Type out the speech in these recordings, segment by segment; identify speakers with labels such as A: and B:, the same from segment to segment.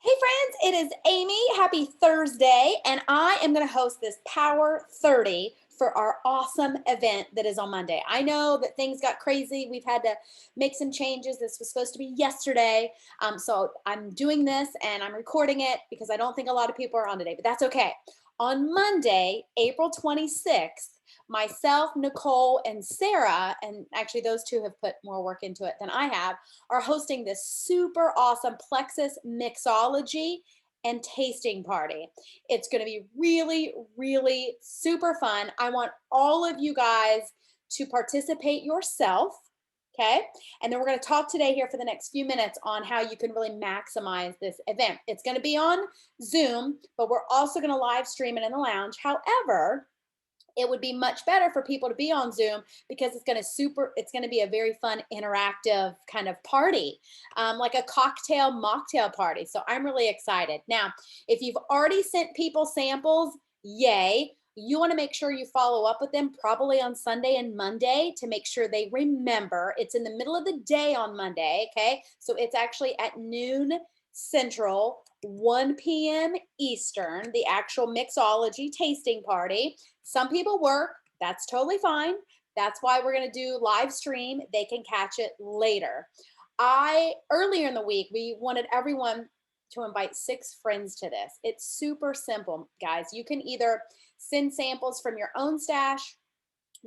A: Hey friends, it is Amy. Happy Thursday, and I am going to host this Power 30 for our awesome event that is on Monday. I know that things got crazy. We've had to make some changes. This was supposed to be yesterday. So I'm doing this and I'm recording it because I don't think a lot of people are on today, but that's okay. On Monday, April 26th, myself, Nicole, and Sarah, and actually those two have put more work into it than I have, are hosting this super awesome Plexus Mixology and tasting party. It's going to be really, really super fun. I want all of you guys to participate yourself. Okay. And then we're going to talk today here for the next few minutes on how you can really maximize this event. It's going to be on Zoom, but we're also going to live stream it in the lounge. However, it would be much better for people to be on Zoom because it's going to be a very fun interactive kind of party, like a cocktail mocktail party. So I'm really excited. Now, if you've already sent people samples, yay. You want to make sure you follow up with them probably on Sunday and Monday to make sure they remember. It's in the middle of the day on Monday, okay? So it's actually at noon Central, 1 p.m. Eastern, the actual mixology tasting party. Some people work, that's totally fine. That's why we're going to do live stream. They can catch it later. Earlier in the week, we wanted everyone to invite 6 friends to this. It's super simple, guys. You can either send samples from your own stash.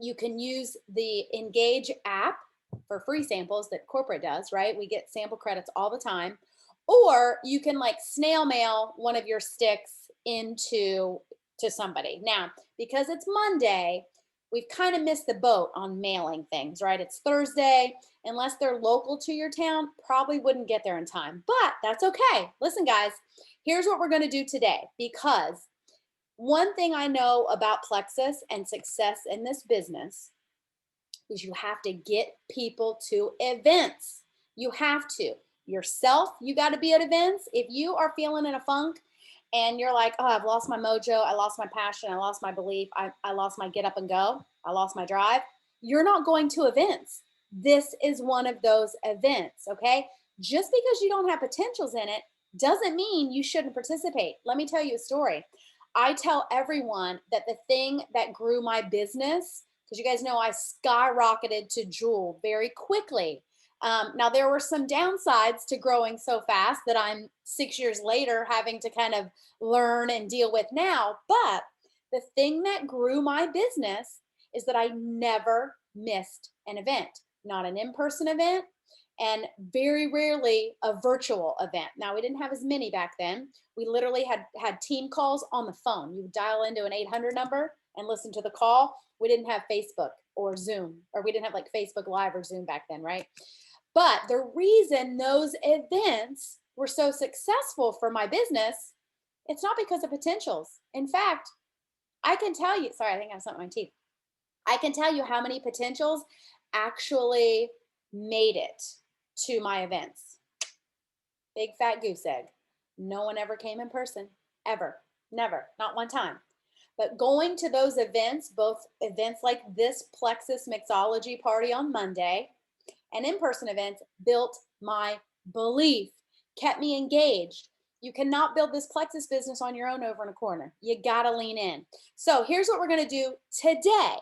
A: You can use the Engage app for free samples that corporate does, right? We get sample credits all the time. Or you can like snail mail one of your sticks to somebody. Now, because it's Monday, we've kind of missed the boat on mailing things, right? It's Thursday. Unless they're local to your town, probably wouldn't get there in time, but that's okay. Listen, guys, here's what we're going to do today, because one thing I know about Plexus and success in this business is you have to get people to events. You have to. Yourself, you got to be at events. If you are feeling in a funk and you're like, oh, I've lost my mojo, I lost my passion, I lost my belief, I lost my get up and go, I lost my drive, you're not going to events. This is one of those events, okay? Just because you don't have potentials in it doesn't mean you shouldn't participate. Let me tell you a story. I tell everyone that the thing that grew my business, because you guys know I skyrocketed to Jewel very quickly. Now, there were some downsides to growing so fast that I'm 6 years later having to kind of learn and deal with now. But the thing that grew my business is that I never missed an event, not an in-person event, and very rarely a virtual event. Now, we didn't have as many back then. We literally had team calls on the phone. You would dial into an 800 number and listen to the call. We didn't have Facebook or Zoom, or we didn't have like Facebook Live or Zoom back then, right? But the reason those events were so successful for my business, it's not because of potentials. In fact, I can tell you, sorry, I think I have something in my teeth. I can tell you how many potentials actually made it to my events. Big fat goose egg. No one ever came in person, ever, never, not one time. But going to those events, both events like this Plexus Mixology party on Monday and in-person events, built my belief, kept me engaged. You cannot build this Plexus business on your own over in a corner. You gotta lean in. So here's what we're gonna do today.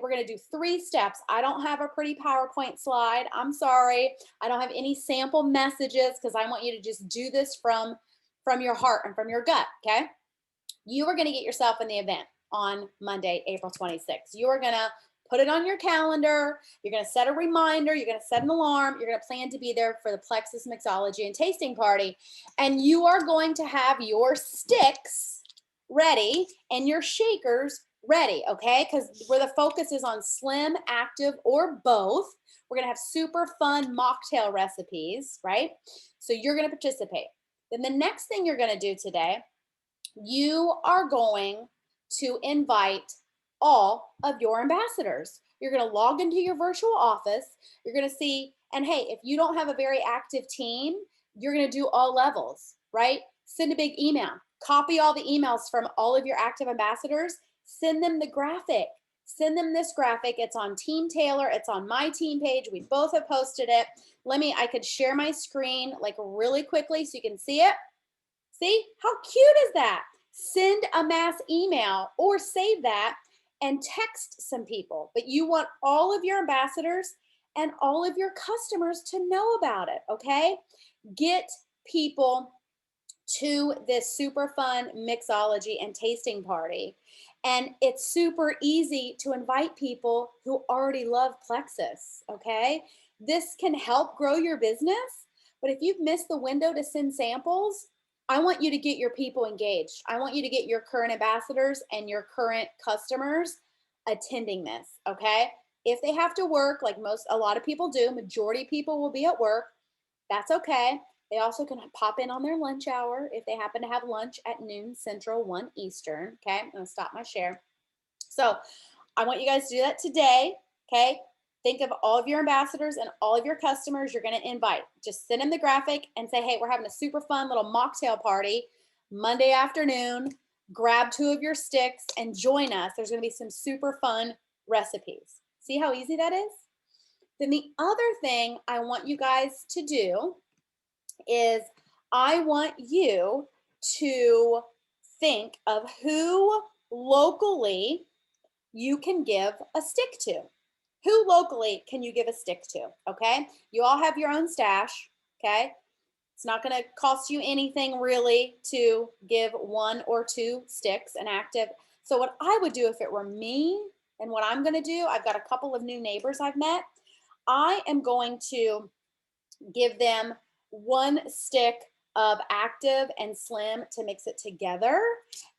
A: We're gonna do 3 steps. I don't have a pretty PowerPoint slide. I'm sorry. I don't have any sample messages because I want you to just do this from your heart and from your gut, okay? You are gonna get yourself in the event on Monday, April 26th. You are gonna put it on your calendar. You're going to set a reminder. You're going to set an alarm. You're going to plan to be there for the Plexus Mixology and Tasting Party. And you are going to have your sticks ready and your shakers ready, okay? Because where the focus is on slim, active, or both, we're going to have super fun mocktail recipes, right? So you're going to participate. Then the next thing you're going to do today, you are going to invite all of your ambassadors. You're going to log into your virtual office. You're going to see, and hey, if you don't have a very active team, you're going to do all levels, right? Send a big email. Copy all the emails from all of your active ambassadors. Send them the graphic. Send them this graphic. It's on Team Taylor. It's on my team page. We both have posted it. I could share my screen like really quickly so you can see it. See, how cute is that? Send a mass email or save that and text some people. But you want all of your ambassadors and all of your customers to know about it, okay? Get people to this super fun mixology and tasting party. And it's super easy to invite people who already love Plexus, okay? This can help grow your business, but if you've missed the window to send samples, I want you to get your people engaged. I want you to get your current ambassadors and your current customers attending this, okay? If they have to work, like a lot of people do, majority of people will be at work, that's okay. They also can pop in on their lunch hour if they happen to have lunch at noon Central, 1 Eastern. Okay, I'm gonna stop my share. So I want you guys to do that today. Okay, think of all of your ambassadors and all of your customers you're gonna invite. Just send them the graphic and say, hey, we're having a super fun little mocktail party Monday afternoon. Grab 2 of your sticks and join us. There's gonna be some super fun recipes. See how easy that is? Then the other thing I want you guys to do is I want you to think of who locally you can give a stick to. Who locally can you give a stick to? Okay. You all have your own stash. Okay. It's not going to cost you anything really to give 1 or 2 sticks an active. So, what I would do if it were me and what I'm going to do, I've got a couple of new neighbors I've met. I am going to give them 1 stick of active and slim to mix it together.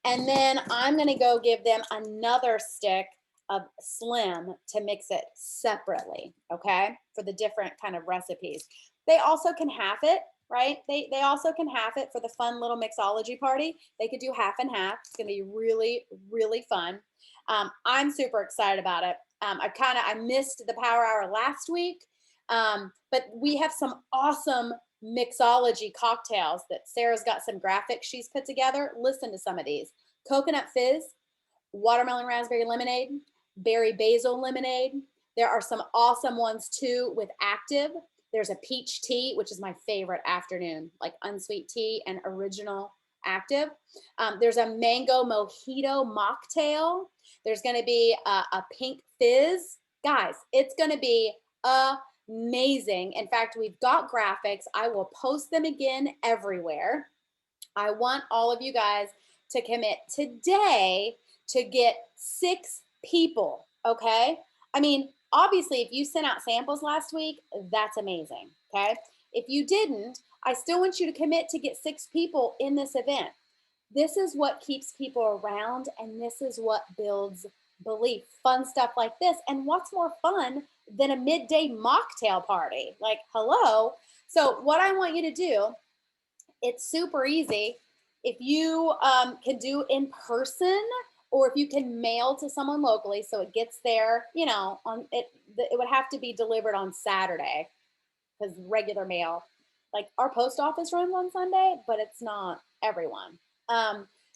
A: And then I'm going to go give them another stick of slim to mix it separately, okay, for the different kind of recipes. They also can half it, right? They also can half it for the fun little mixology party. They could do half and half. It's going to be really, really fun. I'm super excited about it. I missed the power hour last week. But we have some awesome mixology cocktails that Sarah's got some graphics she's put together. Listen to some of these: coconut fizz, watermelon raspberry lemonade, berry basil lemonade. There are some awesome ones too with active. There's a peach tea, which is my favorite afternoon, like unsweet tea and original active. There's a mango mojito mocktail. There's going to be a pink fizz. Guys, it's going to be amazing. In fact, we've got graphics. I will post them again everywhere. I want all of you guys to commit today to get 6 people, okay? I mean, obviously, if you sent out samples last week, that's amazing, okay? If you didn't, I still want you to commit to get 6 people in this event. This is what keeps people around, and this is what builds belief. Fun stuff like this. And what's more fun than a midday mocktail party? Like, hello. So what I want you to do, it's super easy. If you can do in person, or if you can mail to someone locally so it gets there, you know, it would have to be delivered on Saturday, because regular mail, like our post office runs on Sunday, but it's not everyone.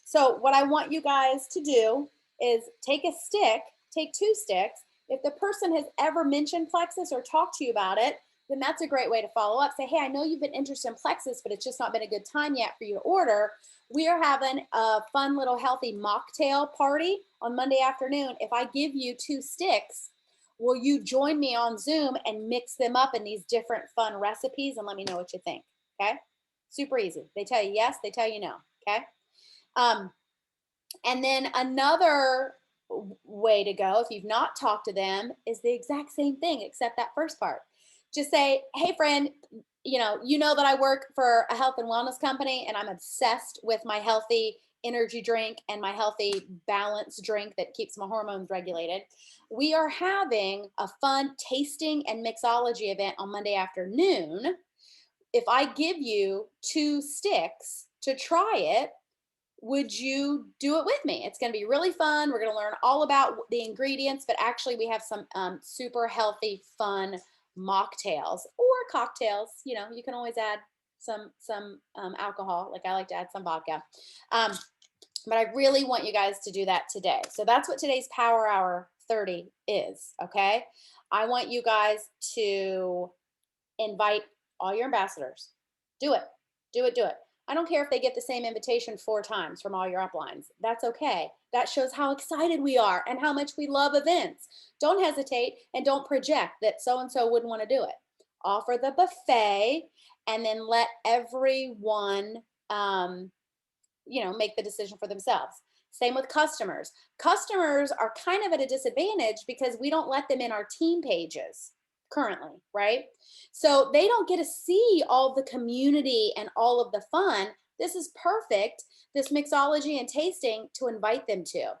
A: So what I want you guys to do is take 2 sticks. If the person has ever mentioned Plexus or talked to you about it, then that's a great way to follow up. Say, hey, I know you've been interested in Plexus, but it's just not been a good time yet for you to order. We are having a fun little healthy mocktail party on Monday afternoon. If I give you 2 sticks, will you join me on Zoom and mix them up in these different fun recipes and let me know what you think? Okay. Super easy. They tell you yes, they tell you no. Okay. And then another way to go, if you've not talked to them, is the exact same thing, except that first part. Just say, hey, friend, you know that I work for a health and wellness company, and I'm obsessed with my healthy energy drink and my healthy balance drink that keeps my hormones regulated. We are having a fun tasting and mixology event on Monday afternoon. If I give you 2 sticks to try it, would you do it with me? It's going to be really fun. We're going to learn all about the ingredients, but actually we have some super healthy, fun mocktails or cocktails. You know, you can always add some alcohol. Like I like to add some vodka. But I really want you guys to do that today. So that's what today's Power Hour 30 is, okay? I want you guys to invite all your ambassadors. Do it. Do it. Do it. I don't care if they get the same invitation 4 times from all your uplines. That's okay. That shows how excited we are and how much we love events. Don't hesitate and don't project that so and so wouldn't want to do it. Offer the buffet and then let everyone make the decision for themselves. Same with customers. Customers are kind of at a disadvantage because we don't let them in our team pages currently, right? So they don't get to see all the community and all of the fun. This is perfect, this mixology and tasting, to invite them to.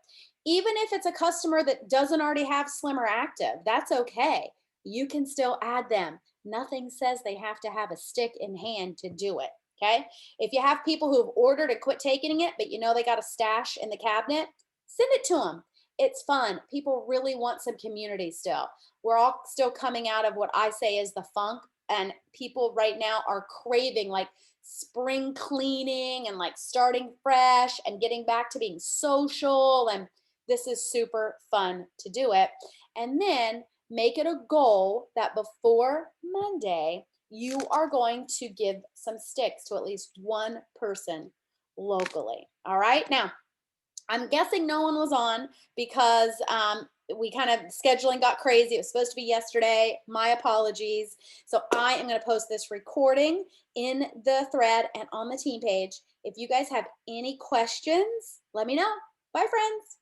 A: Even if it's a customer that doesn't already have Slimmer active, that's okay. You can still add them. Nothing says they have to have a stick in hand to do it. Okay. If you have people who have ordered and quit taking it, but they got a stash in the cabinet, send it to them. It's fun. People really want some community still. We're all still coming out of what I say is the funk, and people right now are craving like spring cleaning and like starting fresh and getting back to being social. And this is super fun to do it. And then make it a goal that before Monday, you are going to give some sticks to at least one person locally. All right. Now, I'm guessing no one was on because we kind of scheduling got crazy. It was supposed to be yesterday. My apologies. So I am going to post this recording in the thread and on the team page. If you guys have any questions, let me know. Bye, friends.